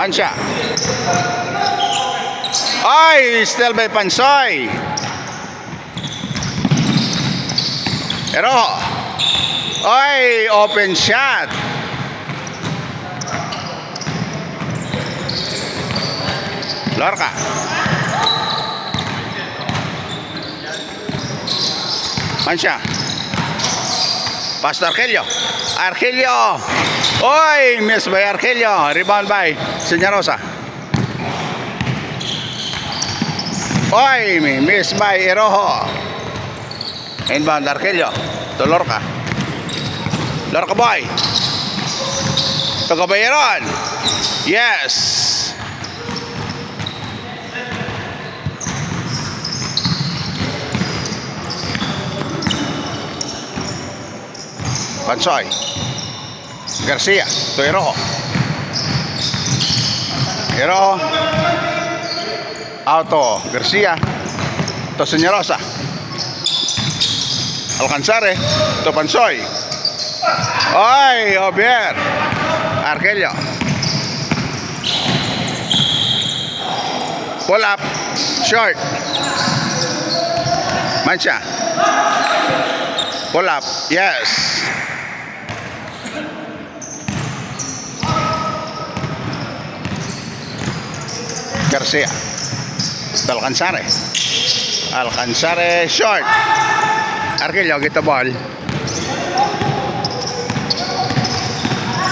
Mansya. Ay, still by Pansoy. Pero, ay, open shot. Lorca. Mansya. Pass to Argelio. Argelio. Oy, miss by Argelio. Rebound by Senyarosa. Oy, miss by Iroho. Inbound Argelio. To Lorca. Lorca boy. To Caballeron. Yes. Pansoy. Garcia. To Iroho. Iroho. Auto. Garcia. To Senyarosa. Alcanzare. To Pansoy. Ay, Obier. Argelio. Pull up. Short. Mansya. Pull up. Yes. Garcia. Alcanzare. Alcanzare. Short. Argelio get the ball.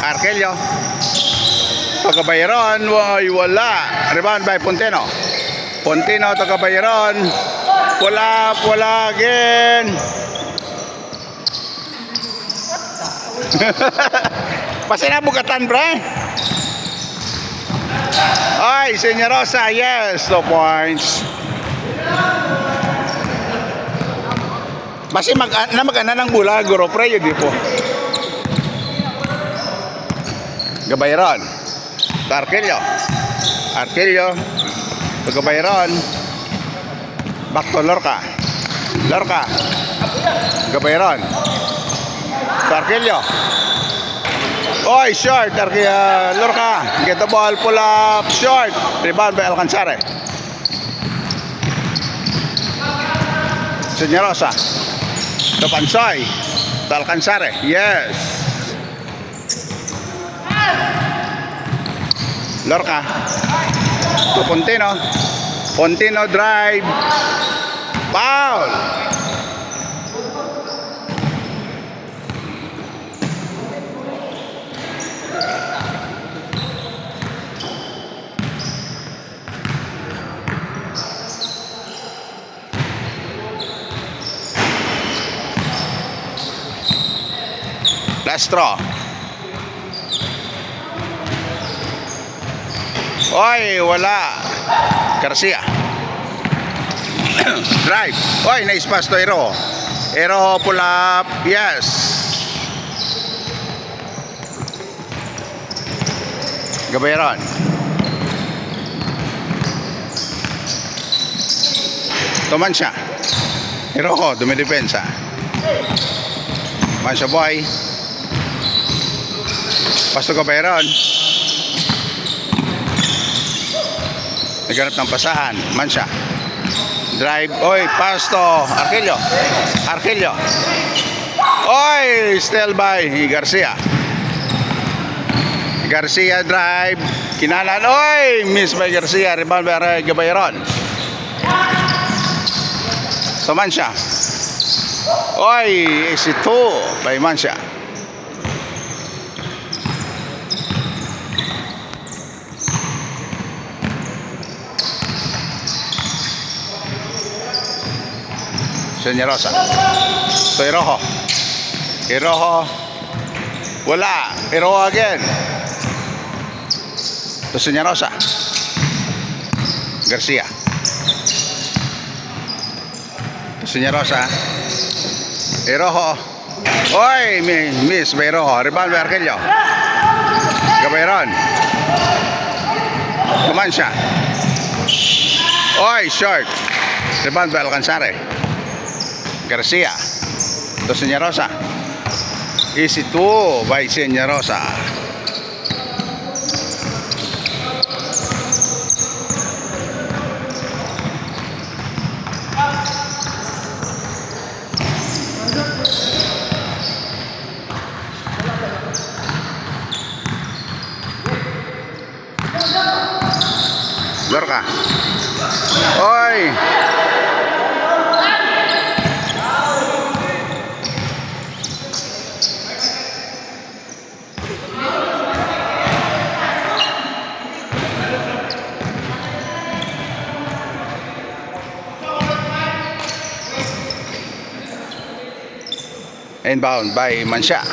Argelio. To Caballeron. Wala. Rebound by Puntino. Puntino to Caballeron. Wala again. Pasinabugatan, bre. Ay, Senyarosa, yes, 2 points. Basi mag-ana ng bula, guro pre, yun di po. Gabayron. Argelio. Argelio. Gabayron. Back to Lorca. Lorca. Gabayron. Argelio. Oy, short. Lorca. Get the ball. Pull up. Short. Rebound by Alcanzare. Senyarosa. To Pansoy. To Alcanzare. Yes. Lorca. To Puntino. Puntino drive. Foul. Last straw. Oy, wala. Garcia. Drive. Oy, nice pass to Ero. Ero pull up. Yes. Gabayron. Mansya. Ero dumidepensa. Mansya boy. Pasto Gabayron. Naghanap ng pasahan. Mansya. Drive. Oy, pasto. Argelio. Argelio. Oy, still by Garcia. Garcia drive. Kinanan. Oy, miss by Garcia. Rebound by Gabayron. So Mansya. Oy, easy 2 by Mansya. Senyarosa. To Iroho. Iroho. Wala. Iroho again. To Senyarosa. Garcia. To Senyarosa. Iroho. Oy, miss by Iroho. Rebound by Argelio. Gabayron. Mansya. Oy, short. Rebound by Alcanzare. Garcia. To Senyarosa. Easy 2 by Senyarosa. Lorca. Oy! Inbound by Mansha.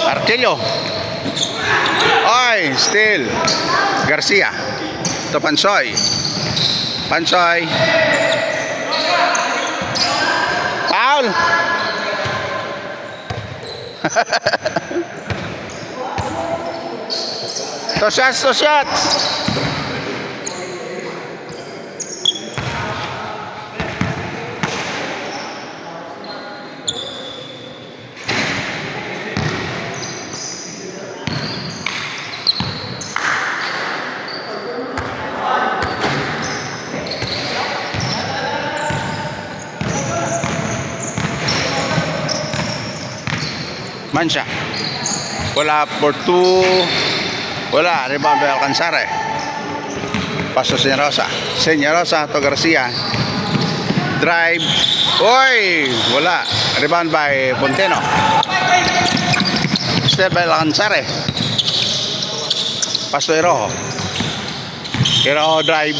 Arkelio. Oy, still. Garcia. To Pansoy. Pansoy. Foul. To shots, to shots. Mansha. Wala for 2. Wala. Rebound by Alcanzare. Paso Señorosa. Señorosa to Garcia. Drive. Oy! Wala. Rebound by Ponteno. Step by Alcanzare. Paso Iroho. Iroho drive.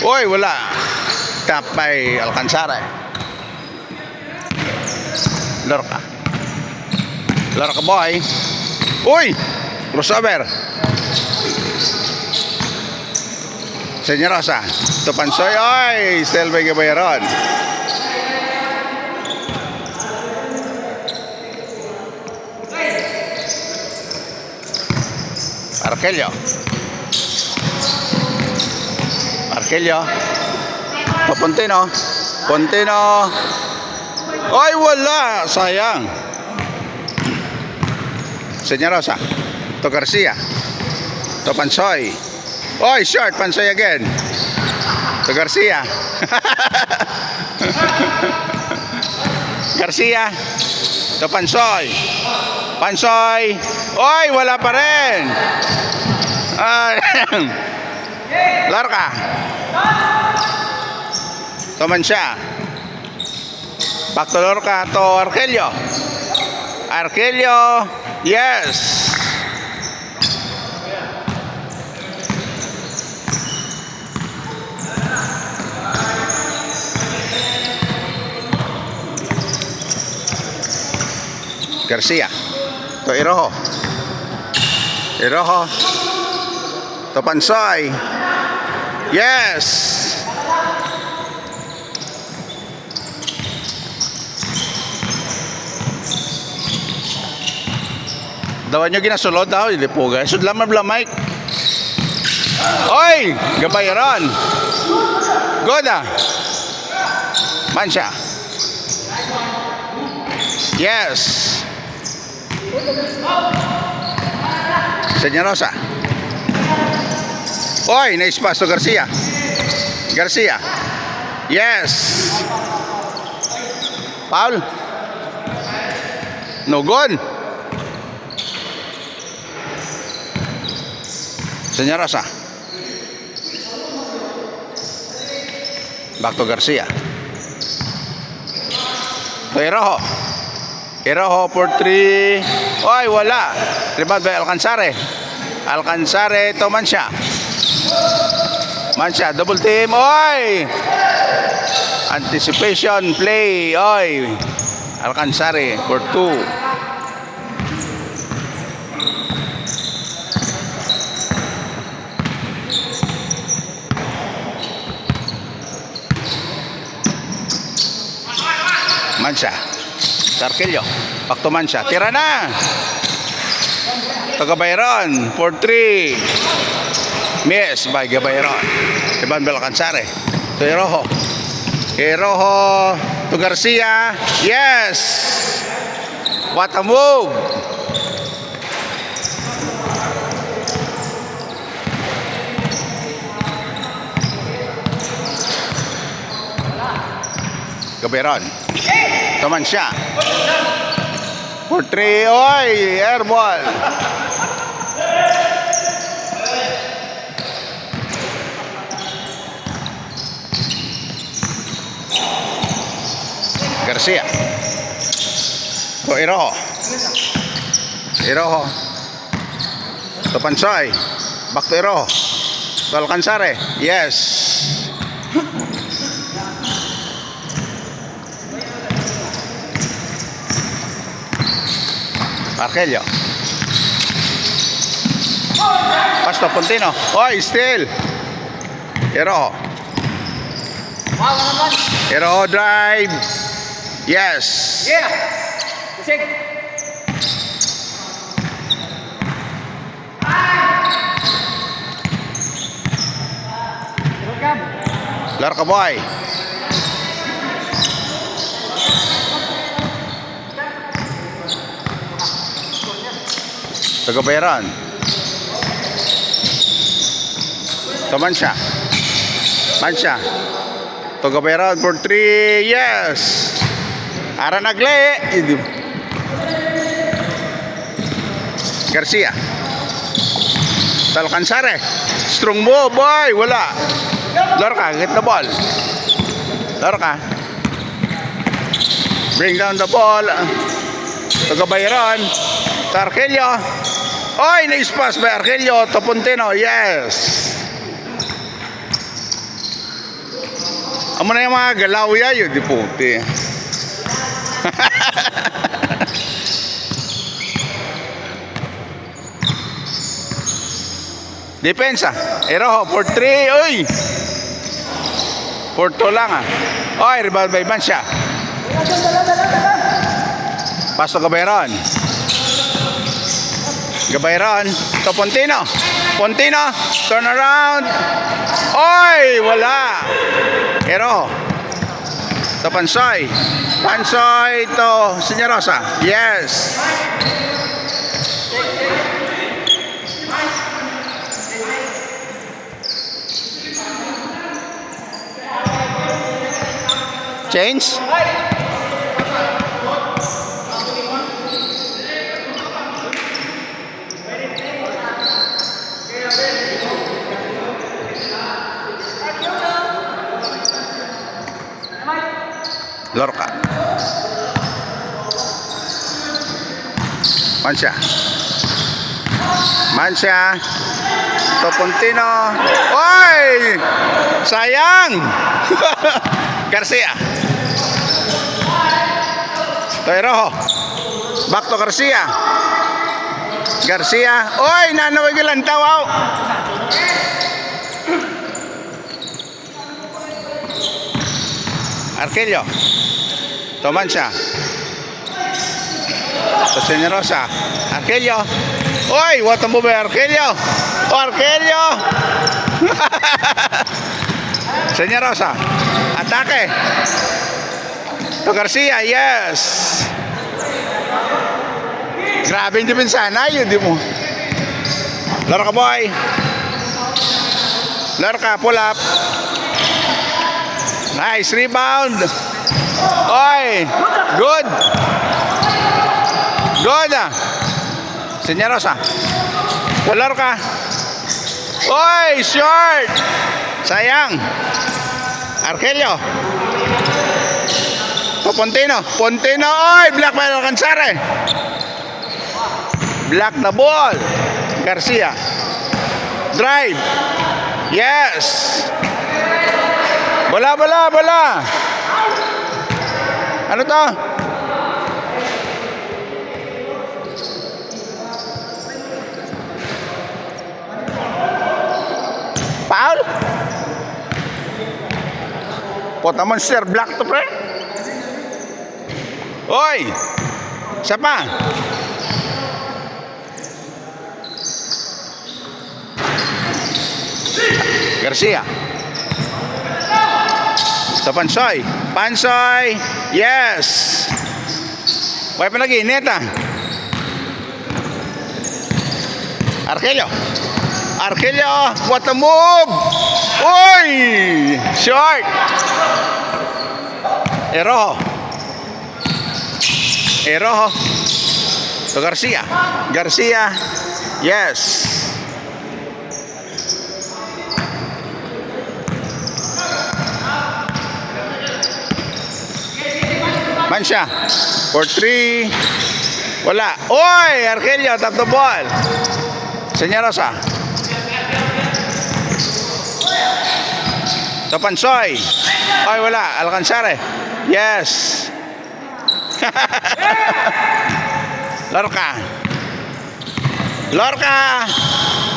Oy! Wala. Tap by Alcanzare. Lorca. Lorca boy. Uy! Crossover. Señorosa. To Pansoy. Oy! Still by Gabayaron. Arkelio. Arkelio. To Pontino. Pontino. Ay, wala. Sayang. Señorosa. To Garcia. To Pansoy. Oy, short. Pansoy again. To Garcia. Garcia. To Pansoy. Pansoy. Oy, wala pa rin. Ay. Lorca. To Mansha. Back to Lorca. To Arkelio. Arkelio. Yes. Garcia. To Iroho. Iroho. To Pansoy. Yes. Dawan nyo ginasulod daw, hindi po guys. Sud lamang bla Mike. Oy! Gabayaran. Goda. Mansha. Yes. Señorosa. Oy, nice pass to Garcia. Garcia. Yes. Foul. No good. Señorosa. Back to Garcia. To Iroho. Iroho for 3. Oy, wala. Rebound by Alcanzare. Alcanzare to Mansha. Mansha, double team. Oy! Anticipation play. Oy! Alcanzare for 2. Mansha. Arkelio. Back to Mansha. Tira na. To Gabayron. For 3. Miss by Gabayron. Iban Alcanzare. To Iroho. Iroho. To Garcia. Yes. What a move. Gabayron. Taman siya. For 3. Oy! Airball. Garcia. To Iroho. Iroho. To Pansoy. Back to Iroho. To Alcansare. Yes. Arkelio. Pasto Pontino. Oy, still. Iroho. Iroho drive. Yes. Yeah. Kusik. Larka boy. Tagabayaran. Mansya. Mansya. Tagabayaran for 3. Yes. Ara nagle. Garcia. Alcansare. Strong move, boy. Wala. Lorca, get the ball. Lorca. Bring down the ball. Tagabayaran. To Arkelio. Oy, nice pass by Arkelio to Pontino. Yes. Amo na yung mga galaw yayo, di puti. Depensa. Iroho for 3. Uy. For 2 lang ah. Oy, rebound by Mansya. Paso Gabayron. Gabayron to Pontino. Pontino, turn around. Oy, wala. Iroho. To Pansoy. Pansoy to Senyarosa. Yes. Change. Lorca. Mansya. Mansya. To Pontino. Oy! Sayang! Garcia. To Iroho. Back to Garcia. Garcia. Oy! Nanawagilan tawaw. Arkelio. To Mansya. To Senyarosa. Arkelio. Oy! What a move by Arkelio. Oh, Arkelio. Senyarosa. Atake. To Garcia. Yes. Grabe yung depensa. Yun, di mo. Lorca boy. Lorca, pull up. Nice rebound. Oy, good. Good ah. Senyarosa. Lorca. Oy, short. Sayang. Arkelio. To Pontino. Pontino. Oy, black by Alcansare. Black the ball. Garcia. Drive. Yes. Bola, bola, bola. Ano to? Foul? Pota monster black to pre. Oy. Siapa? Garcia. Sa Pansoy. Pansoy. Yes. May pa nag-init ah. Arkelio. Arkelio. What a move. Uy. Short. Iroho. Iroho. To Garcia. Garcia. Yes. Mansya. For 3. Wala. Oy! Arkelio, tap the ball. Senyarosa. To Pansoy. Oy, wala. Alcanzare. Yes. Lorca. Lorca.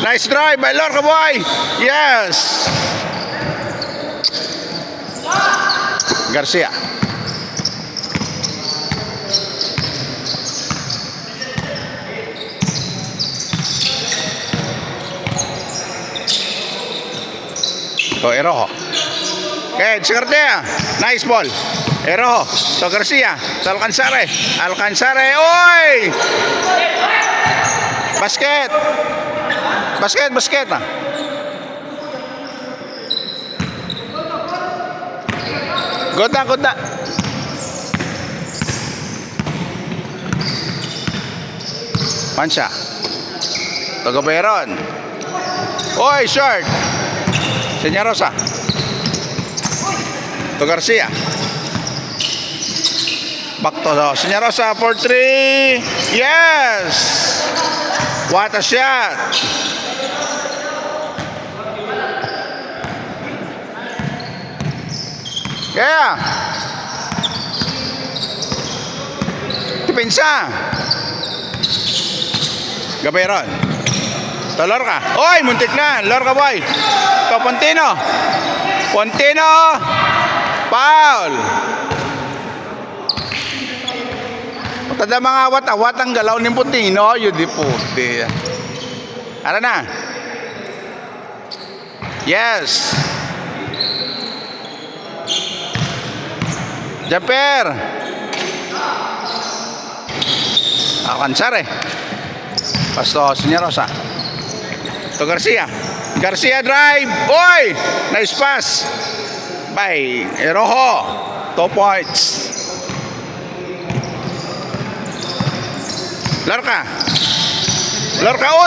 Nice drive by Lorca boy. Yes. Garcia. To Eroho. Okay, Garcia. Nice ball. Eroho. To Garcia. To Alcanzare. Alcanzare. Oy! Basket. Basket na. Good na. Mansya. To Gabayron. Oy, short. Senyarosa. To Garcia. Back to Senyarosa for 3. Yes! What a shot! Yeah! Depensa. Gabayron. To Lorca. Oy, muntik na. Lorca boy. To Pontino. Foul. Tada mga awat-awat ang galaw ni Pontino. Yun di puti. Ara na. Yes. Jumper. Alcanzare. Pasto Senyarosa. To Garcia. Garcia drive. Oy! Nice pass. By Eroho. 2 points. Lorca.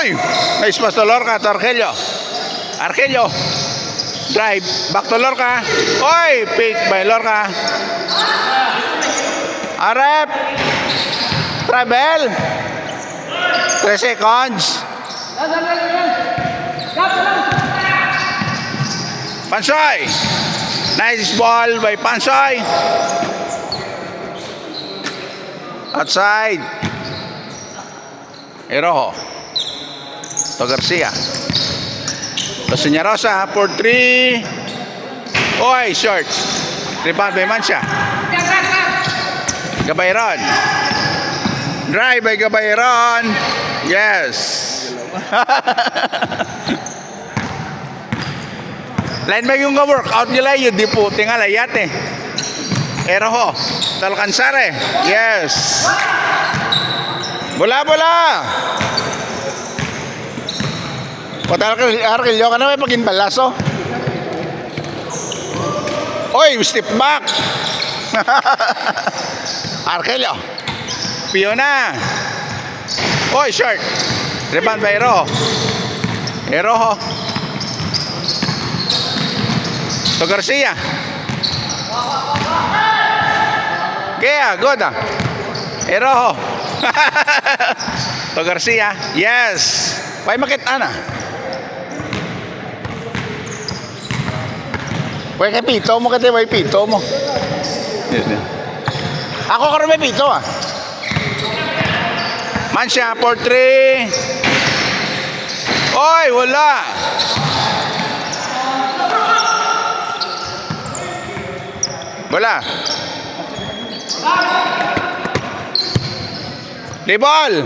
Oy! Nice pass to Lorca. To Arkelio. Drive. Back to Lorca. Oy! Pick by Lorca. Arep. Travel. 3 seconds. Pansoy. Nice ball by Pansoy. Outside. Eroho. To Garcia. To Senyarosa for 3. Oy, short. Rebound by Mansya. Gabayron. Drive by Gabayron. Yes. Line ba yung workout nila yun? Di po, tinga layat eh. Eroho. To Alcanzare. Yes. Bola. Pata Arkelio ka na may pag-inbalaso. Oy, step back. Arkelio. Piona. Oy, short. Rebound by Eroho. To Garcia. Kaya, good ah. Eroho. To Garcia. Yes. Pay makita na. Pwede kay pito mo kaya may pito mo. Ako karon may pito ah. Mansya for 3. Oy, wala. Wala. Libol.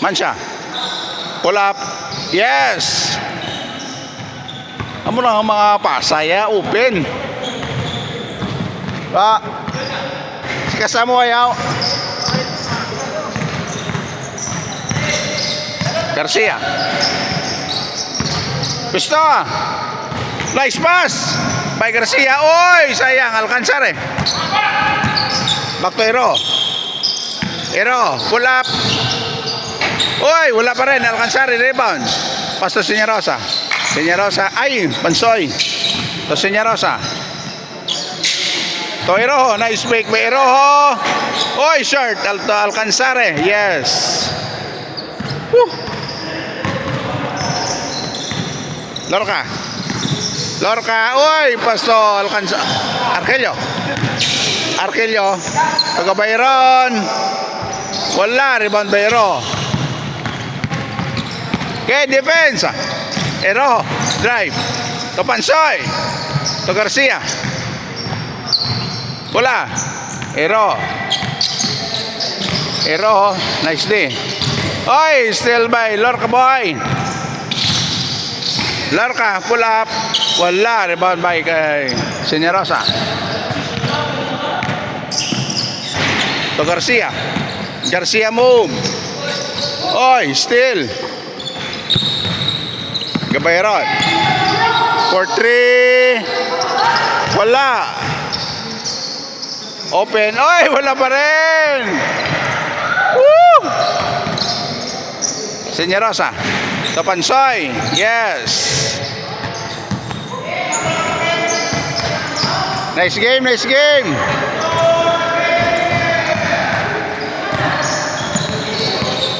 Mansya. Pull up. Yes. Amo lang ang mga pasaya open. Si kasama ayaw. Garcia. Gusto. Nice pass by Garcia. Oy, sayang. Alcanzare. Back to Ero. Pull up. Oy, wala pa rin. Alcanzare. Rebound. Pass to Senyarosa. Ay, Pansoy. To Senyarosa. To Eroho, nice fake by Eroho. Oy, short, Alto Alcanzare. Yes. Woo. Lorca. Lorca, oy, pasto Alcanzare. Arkelio. Taga Bayron. Wala, rebound by Eroho. Okay, defense. Eroho, drive. To Pansoy. To Garcia. Wala. Eroho, nice day. Oy, still by Lorca boy. Lorca, pull up. Wala, rebound by kay Señorosa. To Garcia. Garcia move. Oy, still. Gabayron. 4-3. Wala. Open. Oy, wala pa rin. Woo! Señorosa. To Pansoy. Yes. Nice game, nice game.